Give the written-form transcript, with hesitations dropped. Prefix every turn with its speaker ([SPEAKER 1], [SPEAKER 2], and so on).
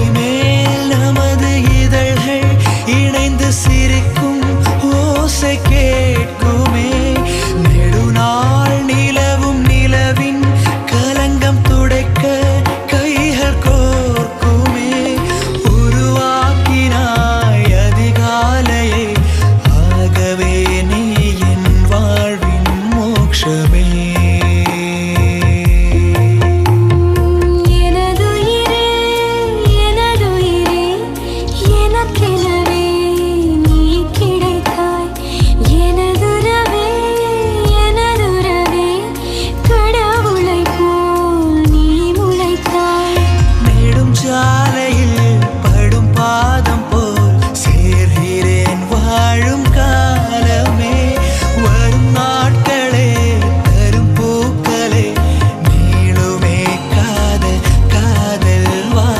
[SPEAKER 1] இனிமேல் நமது இதழ்கள் இணைந்து சிரிக்கும் ஓசை கேட்குமே. நெடுநாள் நிலவும் நிலவின் கலங்கம் துடைக்க கைகள் கோர்க்குமே. உருவாக்கினாய் அதிகாலையை, ஆகவே நீ என் வாழ்வின் மோட்சமே. சாலையில் படும் பாதம்